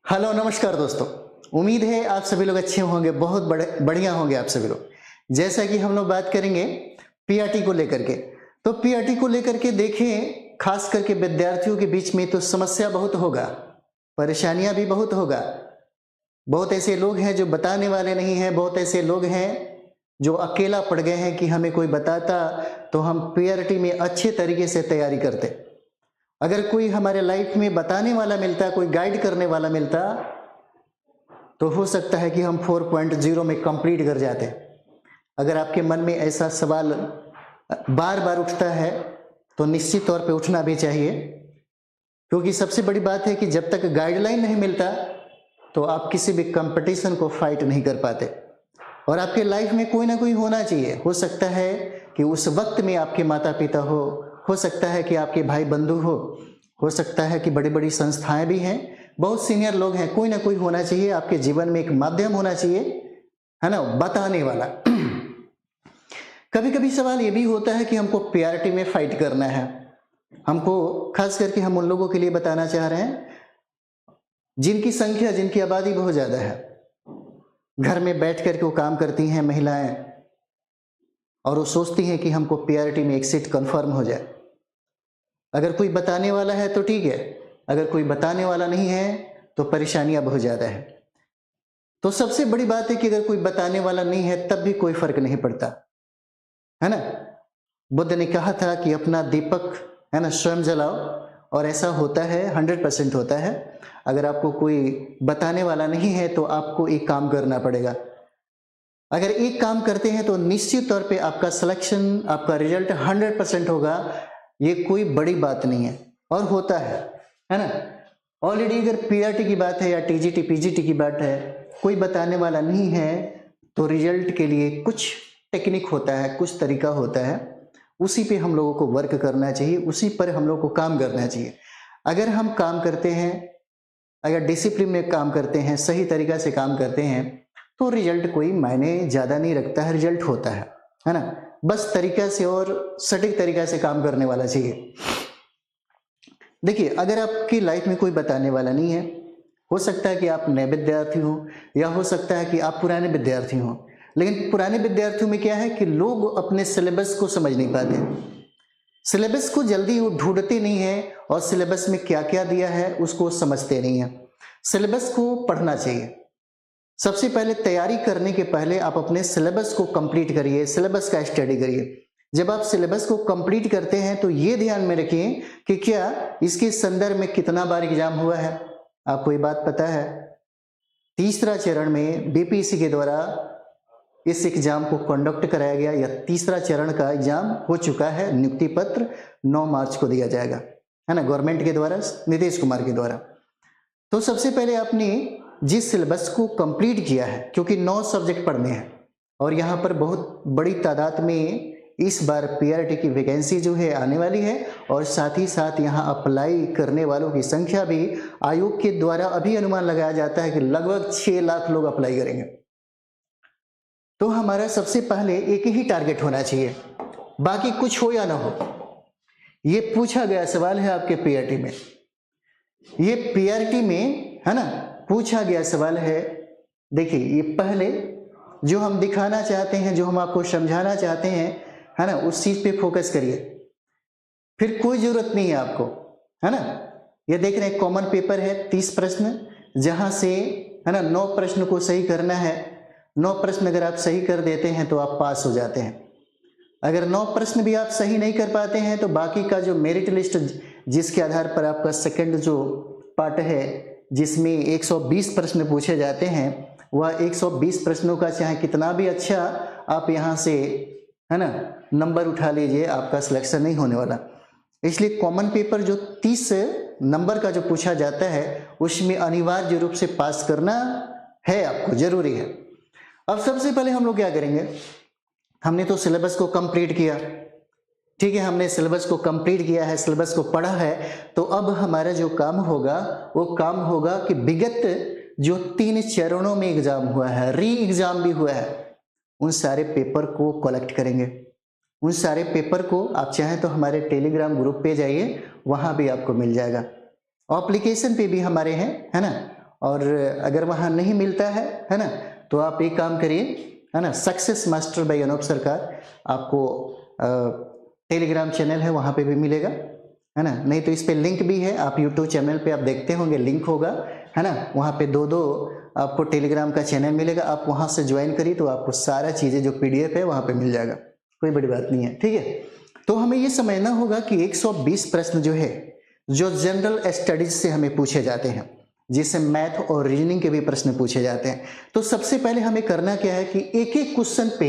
Hello नमस्कार दोस्तों। उम्मीद है आप सभी लोग अच्छे होंगे, बहुत बढ़िया होंगे आप सभी लोग। जैसा कि हम लोग बात करेंगे पीआरटी को लेकर के, तो पीआरटी को लेकर के देखें, खास करके विद्यार्थियों के बीच में तो समस्या बहुत होगा, परेशानियां भी बहुत होगा। बहुत ऐसे लोग हैं जो बताने वाले नहीं हैं, बहुत ऐसे लोग हैं जो अकेला पड़ गए हैं कि हमें कोई बताता तो हम पीआरटी में अच्छे तरीके से तैयारी करते। अगर कोई हमारे लाइफ में बताने वाला मिलता, कोई गाइड करने वाला मिलता, तो हो सकता है कि हम 4.0 में कंप्लीट कर जाते। अगर आपके मन में ऐसा सवाल बार बार उठता है तो निश्चित तौर पे उठना भी चाहिए, क्योंकि सबसे बड़ी बात है कि जब तक गाइडलाइन नहीं मिलता तो आप किसी भी कंपटीशन को फाइट नहीं कर पाते। और आपके लाइफ में कोई ना कोई होना चाहिए। हो सकता है कि उस वक्त में आपके माता पिता हो सकता है कि आपके भाई बंधु हो सकता है कि बड़ी बड़ी संस्थाएं भी हैं, बहुत सीनियर लोग हैं, कोई ना कोई होना चाहिए आपके जीवन में, एक माध्यम होना चाहिए, है ना, बताने वाला। कभी कभी सवाल ये भी होता है कि हमको पीआरटी में फाइट करना है, हमको खास करके हम उन लोगों के लिए बताना चाह रहे हैं जिनकी संख्या, जिनकी आबादी बहुत ज्यादा है, घर में बैठ करके वो काम करती हैं महिलाएं, और वो सोचती हैं कि हमको पीआरटी में एक सीट कंफर्म हो जाए। अगर कोई बताने वाला है तो ठीक है, अगर कोई बताने वाला नहीं है तो परेशानियां बहुत ज्यादा है। तो सबसे बड़ी बात है कि अगर कोई बताने वाला नहीं है तब भी कोई फर्क नहीं पड़ता, है ना। बुद्ध ने कहा था कि अपना दीपक, है ना, स्वयं जलाओ, और ऐसा होता है, 100% होता है। अगर आपको कोई बताने वाला नहीं है तो आपको एक काम करना पड़ेगा। अगर एक काम करते हैं तो निश्चित तौर पे आपका सिलेक्शन, आपका रिजल्ट 100% होगा। ये कोई बड़ी बात नहीं है, और होता है ना। ऑलरेडी अगर पीआरटी की बात है या टीजीटी पीजीटी की बात है, कोई बताने वाला नहीं है तो रिजल्ट के लिए कुछ टेक्निक होता है, कुछ तरीका होता है, उसी पे हम लोगों को वर्क करना चाहिए, उसी पर हम लोग को काम करना चाहिए। अगर हम काम करते हैं, अगर डिसिप्लिन में काम करते हैं, सही तरीका से काम करते हैं, तो रिजल्ट कोई मायने ज्यादा नहीं रखता है, रिजल्ट होता है ना। बस तरीका से और सटीक तरीका से काम करने वाला चाहिए। देखिए, अगर आपकी लाइफ में कोई बताने वाला नहीं है, हो सकता है कि आप नए विद्यार्थी हो, या हो सकता है कि आप पुराने विद्यार्थी हो, लेकिन पुराने विद्यार्थियों में क्या है कि लोग अपने सिलेबस को समझ नहीं पाते, सिलेबस को जल्दी वो ढूंढते नहीं है, और सिलेबस में क्या क्या दिया है उसको समझते नहीं है। सिलेबस को पढ़ना चाहिए। सबसे पहले तैयारी करने के पहले आप अपने सिलेबस को कंप्लीट करिए, सिलेबस का स्टडी करिए। जब आप सिलेबस को कंप्लीट करते हैं तो ये ध्यान में रखिए कि क्या इसके संदर्भ में कितना बार एग्जाम हुआ है। आपको ये बात पता है, तीसरा चरण में बीपीएससी के द्वारा इस एग्जाम को कंडक्ट कराया गया, या तीसरा चरण का एग्जाम हो चुका है। नियुक्ति पत्र 9 मार्च को दिया जाएगा, है ना, गवर्नमेंट के द्वारा, नीतीश कुमार के द्वारा। तो सबसे पहले आपने जिस सिलेबस को कंप्लीट किया है, क्योंकि 9 सब्जेक्ट पढ़ने हैं, और यहाँ पर बहुत बड़ी तादाद में इस बार पीआरटी की वैकेंसी जो है आने वाली है, और साथ ही साथ यहाँ अप्लाई करने वालों की संख्या भी आयोग के द्वारा अभी अनुमान लगाया जाता है कि लगभग 6 लाख लोग अप्लाई करेंगे। तो हमारा सबसे पहले एक ही टारगेट होना चाहिए, बाकी कुछ हो या ना हो। ये पूछा गया सवाल है आपके पीआरटी में, ये पीआरटी में, है ना, पूछा गया सवाल है। देखिए, ये पहले जो हम दिखाना चाहते हैं, जो हम आपको समझाना चाहते हैं, है ना, उस चीज पे फोकस करिए, फिर कोई जरूरत नहीं है आपको, है ना। ये देख रहे हैं कॉमन पेपर है, 30 प्रश्न, जहां से, है ना, 9 प्रश्न को सही करना है। 9 प्रश्न अगर आप सही कर देते हैं तो आप पास हो जाते हैं। अगर 9 प्रश्न भी आप सही नहीं कर पाते हैं तो बाकी का जो मेरिट लिस्ट, जिसके आधार पर आपका सेकंड जो पार्ट है, जिसमें 120 प्रश्न पूछे जाते हैं, वह 120 प्रश्नों का चाहे कितना भी अच्छा आप यहाँ से, है ना, नंबर उठा लीजिए, आपका सिलेक्शन नहीं होने वाला। इसलिए कॉमन पेपर जो 30 नंबर का जो पूछा जाता है, उसमें अनिवार्य रूप से पास करना है आपको, जरूरी है। अब सबसे पहले हम लोग क्या करेंगे, हमने तो सिलेबस को कंप्लीट किया, ठीक है, हमने सिलेबस को कंप्लीट किया है, सिलेबस को पढ़ा है, तो अब हमारा जो काम होगा वो काम होगा कि विगत जो 3 चरणों में एग्जाम हुआ है, री एग्जाम भी हुआ है, उन सारे पेपर को कलेक्ट करेंगे। उन सारे पेपर को आप चाहें तो हमारे टेलीग्राम ग्रुप पे जाइए, वहां भी आपको मिल जाएगा, एप्लीकेशन पे भी हमारे हैं, है ना, और अगर वहाँ नहीं मिलता है ना, तो आप एक काम करिए, है ना, सक्सेस मास्टर बाय अनूप सरकार, आपको टेलीग्राम चैनल है वहाँ पे भी मिलेगा, है ना, नहीं तो इस पे लिंक भी है, आप यूट्यूब चैनल पे आप देखते होंगे लिंक होगा, है ना, वहाँ पे दो आपको टेलीग्राम का चैनल मिलेगा, आप वहाँ से ज्वाइन करिए तो आपको सारा चीज़ें जो PDF है वहाँ पे मिल जाएगा, कोई बड़ी बात नहीं है, ठीक है। तो हमें ये समझना होगा कि 120 प्रश्न जो है, जो जनरल स्टडीज से हमें पूछे जाते हैं, जिससे मैथ और रीजनिंग के भी प्रश्न पूछे जाते हैं। तो सबसे पहले हमें करना क्या है कि एक एक क्वेश्चन पे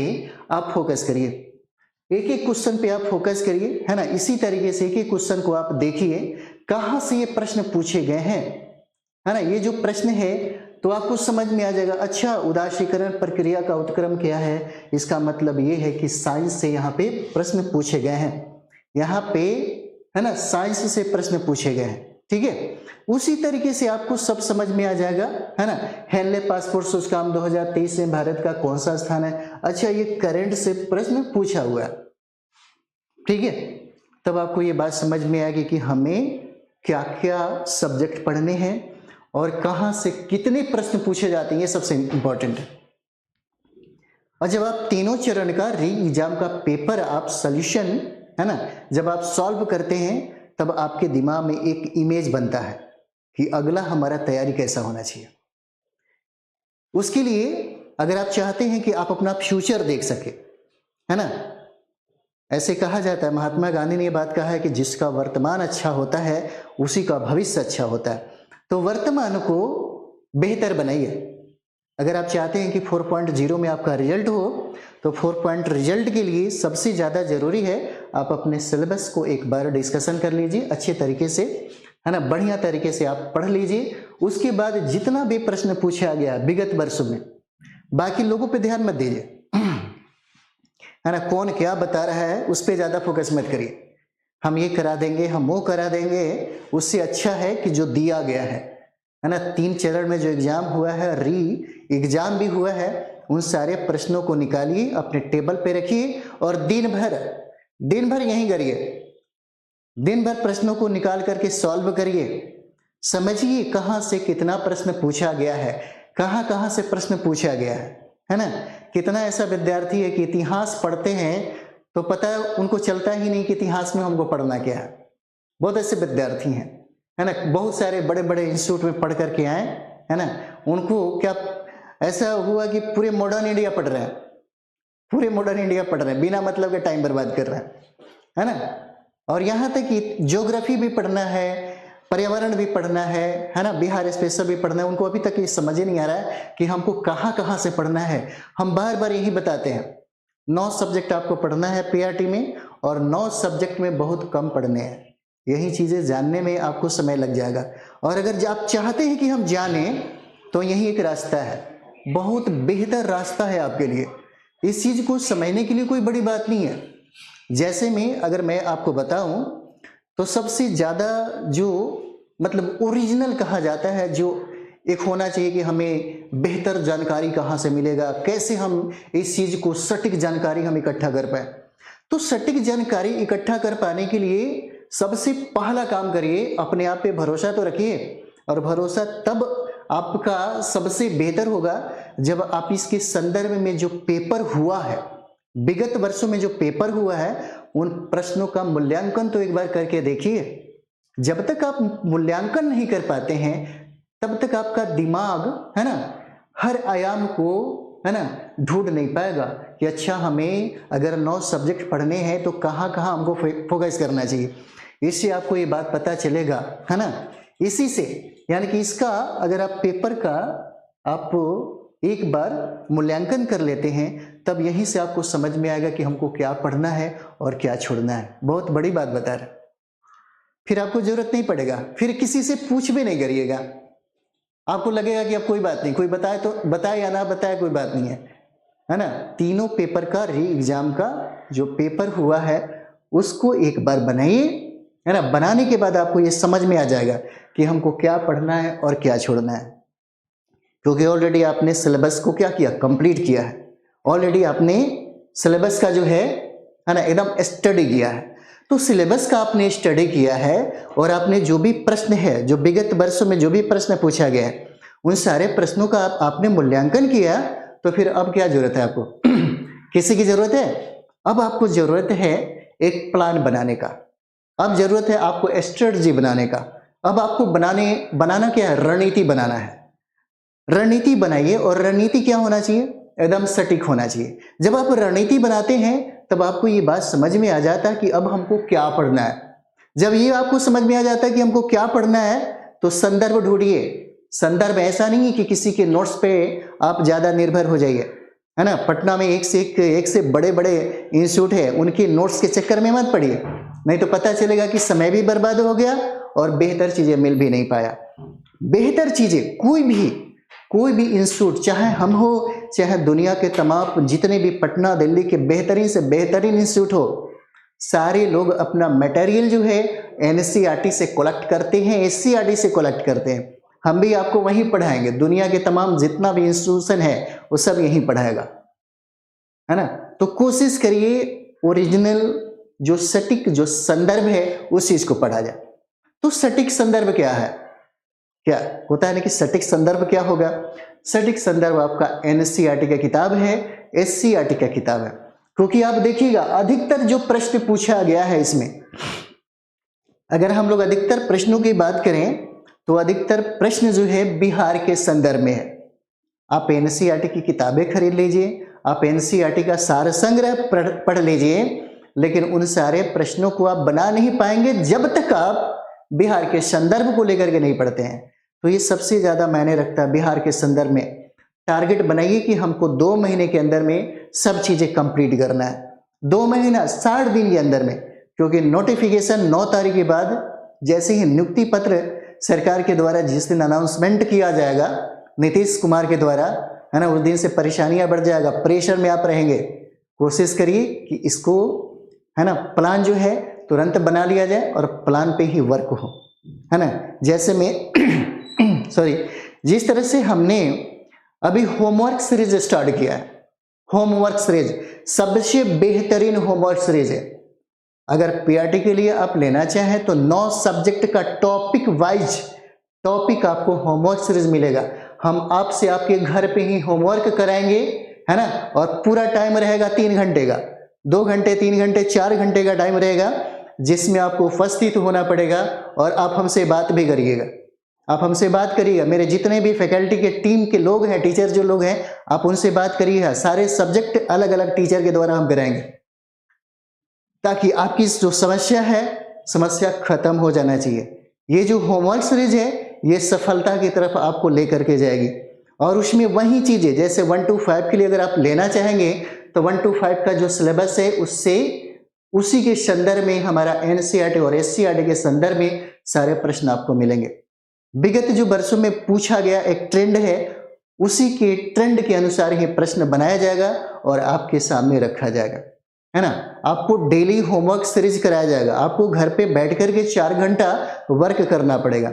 आप फोकस करिए, एक एक क्वेश्चन पे आप फोकस करिए, है ना। इसी तरीके से एक एक क्वेश्चन को आप देखिए कहाँ से ये प्रश्न पूछे गए हैं, है ना। ये जो प्रश्न है तो आपको समझ में आ जाएगा, अच्छा उदासीकरण प्रक्रिया का उत्क्रम क्या है, इसका मतलब ये है कि साइंस से यहाँ पे प्रश्न पूछे गए हैं, यहाँ पे, है ना, साइंस से प्रश्न पूछे गए हैं, ठीक है। उसी तरीके से आपको सब समझ में आ जाएगा, है ना। हेनले पासपोर्ट सूचकांक 2023 में भारत का कौन सा स्थान है, अच्छा ये करंट से प्रश्न पूछा हुआ है, ठीक है। तब आपको ये बात समझ में आएगी कि हमें क्या क्या सब्जेक्ट पढ़ने हैं और कहां से कितने प्रश्न पूछे जाते हैं, ये सबसे इंपॉर्टेंट है। और जब आप तीनों चरण का री एग्जाम का पेपर आप सॉल्यूशन, है ना, जब आप सॉल्व करते हैं तब आपके दिमाग में एक इमेज बनता है कि अगला हमारा तैयारी कैसा होना चाहिए। उसके लिए अगर आप चाहते हैं कि आप अपना फ्यूचर देख सके, है ना, ऐसे कहा जाता है, महात्मा गांधी ने यह बात कहा है कि जिसका वर्तमान अच्छा होता है उसी का भविष्य अच्छा होता है। तो वर्तमान को बेहतर बनाइए। अगर आप चाहते हैं कि 4.0 में आपका रिजल्ट हो, तो 4 पॉइंट रिजल्ट के लिए सबसे ज़्यादा जरूरी है आप अपने सिलेबस को एक बार डिस्कशन कर लीजिए अच्छे तरीके से, है ना, बढ़िया तरीके से आप पढ़ लीजिए। उसके बाद जितना भी प्रश्न पूछा गया विगत वर्षों में, बाकी लोगों पे ध्यान मत दीजिए, है ना, कौन क्या बता रहा है उस पर ज़्यादा फोकस मत करिए, हम ये करा देंगे, हम वो करा देंगे, उससे अच्छा है कि जो दिया गया है ना, 3 चरण में जो एग्जाम हुआ है, री एग्जाम भी हुआ है, उन सारे प्रश्नों को निकालिए, अपने टेबल पे रखिए और दिन भर यहीं करिए, दिन भर प्रश्नों को निकाल करके सॉल्व करिए, समझिए कहाँ से कितना प्रश्न पूछा गया है, कहाँ से प्रश्न पूछा गया है ना। कितना ऐसा विद्यार्थी है कि इतिहास पढ़ते हैं तो पता है उनको चलता ही नहीं कि इतिहास में हमको पढ़ना क्या है। बहुत ऐसे विद्यार्थी हैं, है ना, बहुत सारे बड़े बड़े इंस्टीट्यूट में पढ़ करके आए, है ना, उनको क्या ऐसा हुआ कि पूरे मॉडर्न इंडिया पढ़ रहे हैं, पूरे मॉडर्न इंडिया पढ़ रहे हैं, बिना मतलब के टाइम बर्बाद कर रहे हैं, है ना। और यहाँ तक कि ज्योग्राफी भी पढ़ना है, पर्यावरण भी पढ़ना है ना, बिहार स्पेशल भी पढ़ना है, उनको अभी तक ये समझ ही नहीं आ रहा है कि हमको कहाँ से पढ़ना है। हम बार बार यही बताते हैं, 9 सब्जेक्ट आपको पढ़ना है PRT में, और 9 सब्जेक्ट में बहुत कम पढ़ने हैं। यही चीज़ें जानने में आपको समय लग जाएगा, और अगर आप चाहते हैं कि हम जाने तो यही एक रास्ता है, बहुत बेहतर रास्ता है आपके लिए। इस चीज़ को समझने के लिए कोई बड़ी बात नहीं है। जैसे में अगर मैं आपको बताऊं तो सबसे ज़्यादा जो मतलब ओरिजिनल कहा जाता है, जो एक होना चाहिए कि हमें बेहतर जानकारी कहाँ से मिलेगा, कैसे हम इस चीज़ को सटीक जानकारी हम इकट्ठा कर पाए। तो सटीक जानकारी इकट्ठा कर पाने के लिए सबसे पहला काम करिए, अपने आप पे भरोसा तो रखिए, और भरोसा तब आपका सबसे बेहतर होगा जब आप इसके संदर्भ में जो पेपर हुआ है, विगत वर्षों में जो पेपर हुआ है, उन प्रश्नों का मूल्यांकन तो एक बार करके देखिए। जब तक आप मूल्यांकन नहीं कर पाते हैं तब तक आपका दिमाग, है ना, हर आयाम को, है ना, ढूंढ नहीं पाएगा कि अच्छा हमें अगर 9 सब्जेक्ट पढ़ने हैं तो कहाँ हमको फोकस करना चाहिए। इससे आपको ये बात पता चलेगा, है ना। इसी से यानी कि इसका अगर आप पेपर का आप एक बार मूल्यांकन कर लेते हैं तब यहीं से आपको समझ में आएगा कि हमको क्या पढ़ना है और क्या छोड़ना है। बहुत बड़ी बात बता रहे, फिर आपको जरूरत नहीं पड़ेगा, फिर किसी से पूछ भी नहीं करिएगा। आपको लगेगा कि अब कोई बात नहीं, कोई बताए तो बताए या ना बताए कोई बात नहीं है ना। तीनों पेपर का री एग्जाम का जो पेपर हुआ है उसको एक बार बनाइए, है ना। बनाने के बाद आपको ये समझ में आ जाएगा कि हमको क्या पढ़ना है और क्या छोड़ना है, क्योंकि ऑलरेडी आपने सिलेबस को क्या किया, कंप्लीट किया है। ऑलरेडी आपने सिलेबस का जो है ना एकदम स्टडी किया है। तो सिलेबस का आपने स्टडी किया है और आपने जो भी प्रश्न है, जो विगत वर्षों में जो भी प्रश्न पूछा गया है, उन सारे प्रश्नों का आपने मूल्यांकन किया, तो फिर अब क्या जरूरत है आपको? किसी की जरूरत है? अब आपको जरूरत है एक प्लान बनाने का। अब जरूरत है आपको स्ट्रेटजी बनाने का। अब आपको बनाना क्या है? रणनीति बनाना है। रणनीति बनाइए, और रणनीति क्या होना चाहिए? एकदम सटीक होना चाहिए। जब आप रणनीति बनाते हैं तब आपको ये बात समझ में आ जाता है कि अब हमको क्या पढ़ना है। जब ये आपको समझ में आ जाता है कि हमको क्या पढ़ना है, तो संदर्भ ढूंढिए। संदर्भ ऐसा नहीं है कि किसी के नोट्स पे आप ज्यादा निर्भर हो जाइए, है ना। पटना में एक से बड़े बड़े इंस्टीट्यूट है, उनके नोट्स के चक्कर में मत पड़िए, नहीं तो पता चलेगा कि समय भी बर्बाद हो गया और बेहतर चीजें मिल भी नहीं पाया। बेहतर चीजें कोई भी इंस्टीट्यूट, चाहे हम हो चाहे दुनिया के तमाम जितने भी पटना दिल्ली के बेहतरीन से बेहतरीन इंस्टीट्यूट हो, सारे लोग अपना मटेरियल जो है एनसीईआरटी से कलेक्ट करते हैं, एससीईआरटी से कलेक्ट करते हैं। हम भी आपको वहीं पढ़ाएंगे। दुनिया के तमाम जितना भी इंस्टीट्यूशन है वो सब यहीं पढ़ाएगा, है ना। तो कोशिश करिए ओरिजिनल जो सटीक जो संदर्भ है उस चीज को पढ़ा जाए। तो सटीक संदर्भ क्या है? क्या होता है ना कि सटीक संदर्भ क्या होगा? सटीक संदर्भ आपका एनसीईआरटी का किताब है, एससीईआरटी का किताब है। क्योंकि आप देखिएगा अधिकतर जो प्रश्न पूछा गया है इसमें, अगर हम लोग अधिकतर प्रश्नों की बात करें तो अधिकतर प्रश्न जो है बिहार के संदर्भ में है। आप एनसीईआरटी की किताबें खरीद लीजिए, आप एनसीईआरटी का सार संग्रह पढ़ लीजिए, लेकिन उन सारे प्रश्नों को आप बना नहीं पाएंगे जब तक आप बिहार के संदर्भ को लेकर के नहीं पढ़ते हैं। तो ये सबसे ज्यादा मायने रखता है बिहार के संदर्भ में। टारगेट बनाइए कि हमको 2 महीने के अंदर में सब चीजें कंप्लीट करना है। 2 महीना 60 दिन के अंदर में, क्योंकि नोटिफिकेशन 9 तारीख के बाद जैसे ही नियुक्ति पत्र सरकार के द्वारा जिस दिन अनाउंसमेंट किया जाएगा नीतीश कुमार के द्वारा, है ना, उस दिन से परेशानियां बढ़ जाएगा, प्रेशर में आप रहेंगे। कोशिश करिए कि इसको, है ना, प्लान जो है तुरंत बना लिया जाए और प्लान पे ही वर्क हो, है ना। जैसे में जिस तरह से हमने अभी होमवर्क सीरीज स्टार्ट किया है, होमवर्क सीरीज सबसे बेहतरीन होमवर्क सीरीज है। अगर पीआरटी के लिए आप लेना चाहें तो 9 सब्जेक्ट का टॉपिक वाइज टॉपिक आपको होमवर्क सीरीज मिलेगा। हम आपसे आपके घर पे ही होमवर्क कराएंगे, है ना, और पूरा टाइम रहेगा 3 घंटे का, 2 घंटे 3 घंटे 4 घंटे का टाइम रहेगा, जिसमें आपको उपस्थित होना पड़ेगा और आप हमसे बात भी करिएगा। आप हमसे बात करिएगा, मेरे जितने भी फैकल्टी के टीम के लोग हैं, टीचर जो लोग हैं, आप उनसे बात करिएगा। सारे सब्जेक्ट अलग अलग टीचर के द्वारा हम कराएंगे, ताकि आपकी जो समस्या है, समस्या खत्म हो जाना चाहिए। ये जो होमवर्क सीरीज है ये सफलता की तरफ आपको लेकर के जाएगी, और उसमें वही चीजें जैसे 1 to 5 के लिए अगर आप लेना चाहेंगे तो 1 to 5 का जो सिलेबस है उससे उसी के संदर्भ में हमारा एनसीईआरटी और एससीईआरटी के संदर्भ में सारे प्रश्न आपको मिलेंगे। विगत जो वर्षों में पूछा गया एक ट्रेंड है, उसी के ट्रेंड के अनुसार ही प्रश्न बनाया जाएगा और आपके सामने रखा जाएगा, है ना। आपको डेली होमवर्क सीरीज कराया जाएगा। आपको घर पे बैठ करके 4 घंटा वर्क करना पड़ेगा।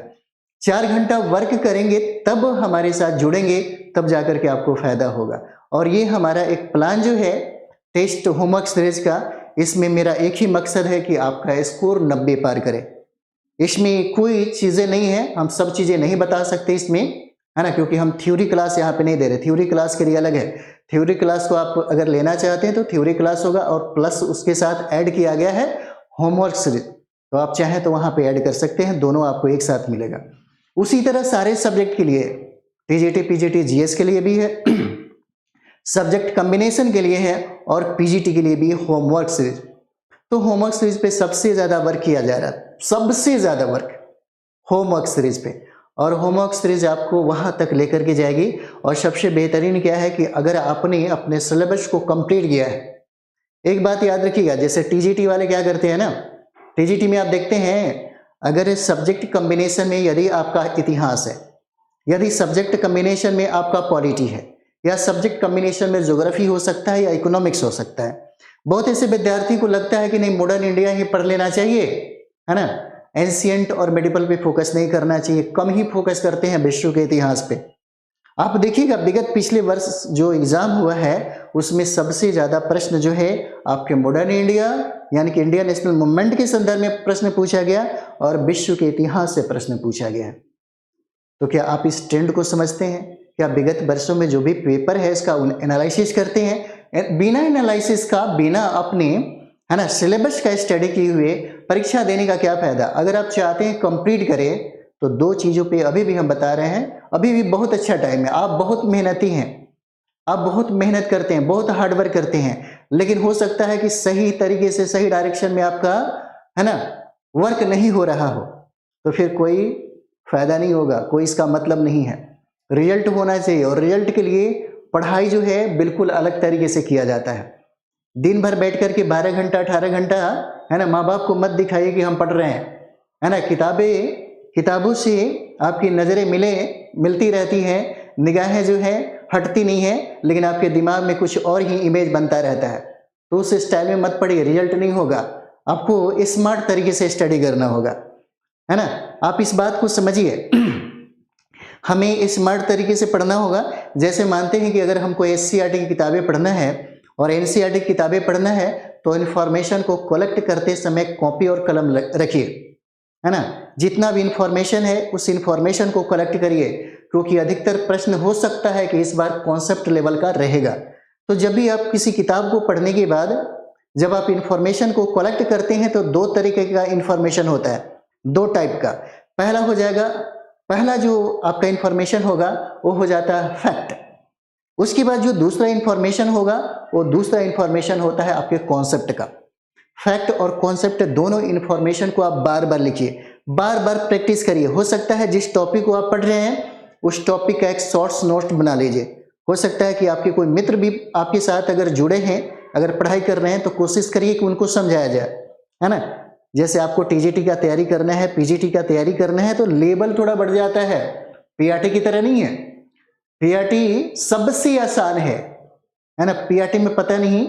4 घंटा वर्क करेंगे तब हमारे साथ जुड़ेंगे, तब जाकर के आपको फायदा होगा। और ये हमारा एक प्लान जो है टेस्ट होमवर्क सीरीज का, इसमें मेरा एक ही मकसद है कि आपका स्कोर 90 पार करे। इसमें कोई चीजें नहीं है, हम सब चीजें नहीं बता सकते इसमें, है ना, क्योंकि हम थ्योरी क्लास यहाँ पे नहीं दे रहे। थ्योरी क्लास के लिए अलग है। थ्योरी क्लास को आप अगर लेना चाहते हैं तो थ्योरी क्लास होगा, और प्लस उसके साथ ऐड किया गया है होमवर्क सीरीज, तो आप चाहें तो वहां पे ऐड कर सकते हैं, दोनों आपको एक साथ मिलेगा। उसी तरह सारे सब्जेक्ट के लिए, टीजीटी पीजीटी जीएस के लिए भी है, सब्जेक्ट कॉम्बिनेशन के लिए है, और पीजीटी के लिए भी होमवर्क सीरीज। तो होमवर्क सीरीज पे सबसे ज्यादा वर्क किया जा रहा है, सबसे ज्यादा वर्क होमवर्क सीरीज पे, और होमवर्क सीरीज आपको वहां तक लेकर के जाएगी। और सबसे बेहतरीन क्या है कि अगर आपने अपने सिलेबस को कंप्लीट किया है, एक बात याद रखिएगा, जैसे टीजीटी वाले क्या करते हैं ना, टीजीटी में आप देखते हैं अगर सब्जेक्ट कॉम्बिनेशन में यदि आपका इतिहास है, यदि सब्जेक्ट कॉम्बिनेशन में आपका पॉलिटी है, या सब्जेक्ट कॉम्बिनेशन में ज्योग्राफी हो सकता है या इकोनॉमिक्स हो सकता है। बहुत ऐसे विद्यार्थी को लगता है कि नहीं मॉडर्न इंडिया ही पढ़ लेना चाहिए, है ना, एंशिएंट और मेडिवल पे फोकस नहीं करना चाहिए, कम ही फोकस करते हैं विश्व के इतिहास पे। आप देखिएगा विगत पिछले वर्ष जो एग्जाम हुआ है उसमें सबसे ज्यादा प्रश्न जो है आपके मॉडर्न इंडिया यानी कि इंडियन नेशनल मूवमेंट के संदर्भ में प्रश्न पूछा गया, और विश्व के इतिहास से प्रश्न पूछा गया है। तो क्या आप इस ट्रेंड को समझते हैं? क्या विगत वर्षों में जो भी पेपर है इसका एनालिसिस करते हैं? बिना एनालिसिस का, बिना अपने है ना सिलेबस का स्टडी किए हुए परीक्षा देने का क्या फायदा? अगर आप चाहते हैं कंप्लीट करें तो दो चीज़ों पे अभी भी हम बता रहे हैं, अभी भी बहुत अच्छा टाइम है। आप बहुत मेहनती हैं, आप बहुत मेहनत करते हैं, बहुत हार्डवर्क करते हैं, लेकिन हो सकता है कि सही तरीके से, सही डायरेक्शन में आपका है ना वर्क नहीं हो रहा हो, तो फिर कोई फायदा नहीं होगा, कोई इसका मतलब नहीं है। रिजल्ट होना चाहिए, और रिजल्ट के लिए पढ़ाई जो है बिल्कुल अलग तरीके से किया जाता है। दिन भर बैठ करके 12 घंटा 18 घंटा है ना, माँ बाप को मत दिखाइए कि हम पढ़ रहे हैं, है ना। किताबों से आपकी नज़रें मिलती रहती हैं, निगाहें जो है हटती नहीं है, लेकिन आपके दिमाग में कुछ और ही इमेज बनता रहता है। तो उस स्टाइल में मत पढ़िए, रिजल्ट नहीं होगा। आपको स्मार्ट तरीके से स्टडी करना होगा, है ना। आप इस बात को समझिए। हमें स्मार्ट तरीके से पढ़ना होगा। जैसे मानते हैं कि अगर हमको एससीईआरटी की किताबें पढ़ना है और एनसीईआरटी की किताबें पढ़ना है, तो इन्फॉर्मेशन को कलेक्ट करते समय कॉपी और कलम रखिए, है ना। जितना भी इंफॉर्मेशन है उस इंफॉर्मेशन को कलेक्ट करिए, क्योंकि अधिकतर प्रश्न हो सकता है कि इस बार कॉन्सेप्ट लेवल का रहेगा। तो जब भी आप किसी किताब को पढ़ने के बाद जब आप इंफॉर्मेशन को कलेक्ट करते हैं तो दो तरीके का इंफॉर्मेशन होता है, दो टाइप का। पहला जो आपका इंफॉर्मेशन होगा वो हो जाता है फैक्ट। उसके बाद जो दूसरा इंफॉर्मेशन होगा वो दूसरा इंफॉर्मेशन होता है आपके कॉन्सेप्ट का। फैक्ट और कॉन्सेप्ट दोनों इंफॉर्मेशन को आप बार बार लिखिए, बार बार प्रैक्टिस करिए। हो सकता है जिस टॉपिक को आप पढ़ रहे हैं उस टॉपिक का एक शॉर्ट्स नोट बना लीजिए। हो सकता है कि आपके कोई मित्र भी आपके साथ अगर जुड़े हैं, अगर पढ़ाई कर रहे हैं, तो कोशिश करिए कि उनको समझाया जाए, है ना। जैसे आपको टीजीटी का तैयारी करना है, पीजीटी का तैयारी करना है, तो लेवल थोड़ा बढ़ जाता है, पीआरटी की तरह नहीं है। पीआरटी सबसे आसान है ना। पीआरटी में पता नहीं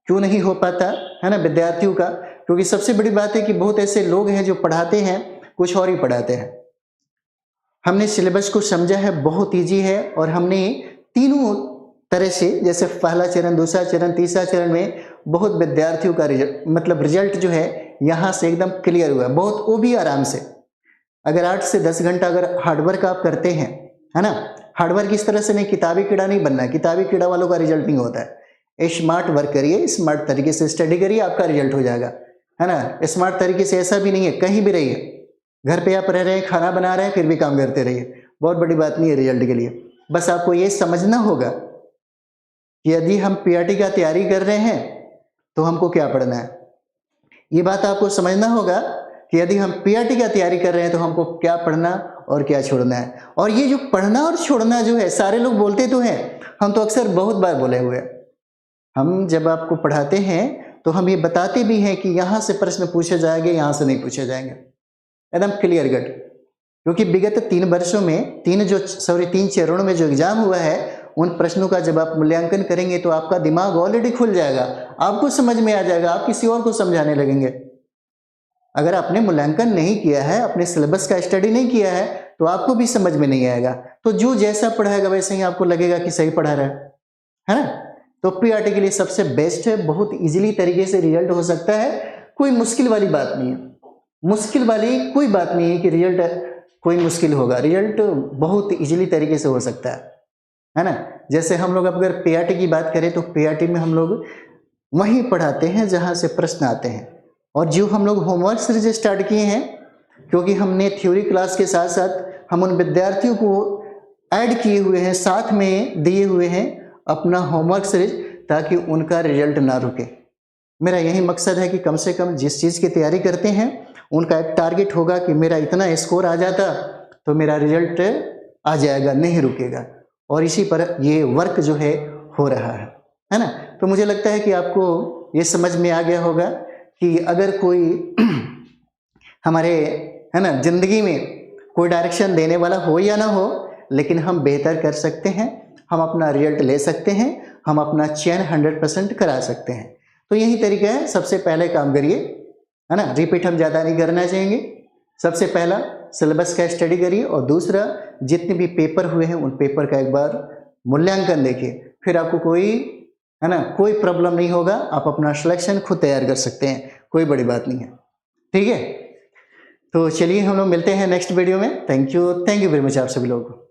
क्यों नहीं हो पाता, है ना, विद्यार्थियों का, क्योंकि सबसे बड़ी बात है कि बहुत ऐसे लोग हैं जो पढ़ाते हैं कुछ और ही पढ़ाते हैं। हमने सिलेबस को समझा है, बहुत इजी है, और हमने तीनों तरह से, जैसे पहला चरण, दूसरा चरण, तीसरा चरण में बहुत विद्यार्थियों का रिजल्ट जो है यहाँ से एकदम क्लियर हुआ, बहुत, वो भी आराम से। अगर 8 से 10 घंटा अगर हार्डवर्क आप करते हैं, है ना, हार्डवर्क इस तरह से नहीं, किताबी कीड़ा नहीं बनना है, किताबी कीड़ा वालों का रिजल्ट नहीं होता है। स्मार्ट वर्क करिए, स्मार्ट तरीके से स्टडी करिए, आपका रिजल्ट हो जाएगा, है ना। स्मार्ट तरीके से ऐसा भी नहीं है, कहीं भी रहिए, घर पे आप रह रहे हैं, खाना बना रहे हैं, फिर भी काम करते रहिए, बहुत बड़ी बात नहीं है रिजल्ट के लिए। बस आपको ये समझना होगा कि यदि हम पीआरटी का तैयारी कर रहे हैं तो हमको क्या पढ़ना है। ये बात आपको समझना होगा कि यदि हम पीआरटी का तैयारी कर रहे हैं तो हमको क्या पढ़ना और क्या छोड़ना है। और ये जो पढ़ना और छोड़ना जो है, सारे लोग बोलते तो हैं, हम तो अक्सर बहुत बार बोले हुए हैं। हम जब आपको पढ़ाते हैं तो हम ये बताते भी हैं कि यहाँ से प्रश्न पूछे जाएंगे, यहाँ से नहीं पूछे जाएंगे, एकदम क्लियर कट। क्योंकि विगत 3 वर्षों में 3 चरणों में जो एग्जाम हुआ है, उन प्रश्नों का जब आप मूल्यांकन करेंगे तो आपका दिमाग ऑलरेडी खुल जाएगा, आपको समझ में आ जाएगा, आप किसी और को समझाने लगेंगे। अगर आपने मूल्यांकन नहीं किया है, अपने सिलेबस का स्टडी नहीं किया है, तो आपको भी समझ में नहीं आएगा। तो जो जैसा पढ़ाएगा वैसे ही आपको लगेगा कि सही पढ़ा रहा है ना। तो पीआरटी के लिए सबसे बेस्ट है, बहुत इजीली तरीके से रिजल्ट हो सकता है, कोई मुश्किल वाली बात नहीं है, मुश्किल वाली कोई बात नहीं है कि रिजल्ट कोई मुश्किल होगा। रिजल्ट बहुत इजीली तरीके से हो सकता है ना। जैसे हम लोग अगर पीआरटी की बात करें तो पीआरटी में हम लोग वहीं पढ़ाते हैं जहां से प्रश्न आते हैं, और जो हम लोग होमवर्क सीरीज स्टार्ट किए हैं, क्योंकि हमने थ्योरी क्लास के साथ साथ हम उन विद्यार्थियों को ऐड किए हुए हैं, साथ में दिए हुए हैं अपना होमवर्क सीरीज, ताकि उनका रिजल्ट ना रुके। मेरा यही मकसद है कि कम से कम जिस चीज़ की तैयारी करते हैं उनका एक टारगेट होगा कि मेरा इतना स्कोर आ जाता तो मेरा रिजल्ट आ जाएगा, नहीं रुकेगा। और इसी पर ये वर्क जो है हो रहा है ना। तो मुझे लगता है कि आपको ये समझ में आ गया होगा कि अगर कोई हमारे, है ना, जिंदगी में कोई डायरेक्शन देने वाला हो या ना हो, लेकिन हम बेहतर कर सकते हैं, हम अपना रिजल्ट ले सकते हैं, हम अपना चयन 100% करा सकते हैं। तो यही तरीका है, सबसे पहले काम करिए, है ना, रिपीट हम ज़्यादा नहीं करना चाहेंगे। सबसे पहला सिलेबस का स्टडी करिए, और दूसरा जितने भी पेपर हुए हैं उन पेपर का एक बार मूल्यांकन देखिए, फिर आपको कोई, है ना, कोई प्रॉब्लम नहीं होगा, आप अपना सिलेक्शन खुद तैयार कर सकते हैं, कोई बड़ी बात नहीं है। ठीक है, तो चलिए हम लोग मिलते हैं नेक्स्ट वीडियो में। थैंक यू वेरी मच आप सभी लोगों को।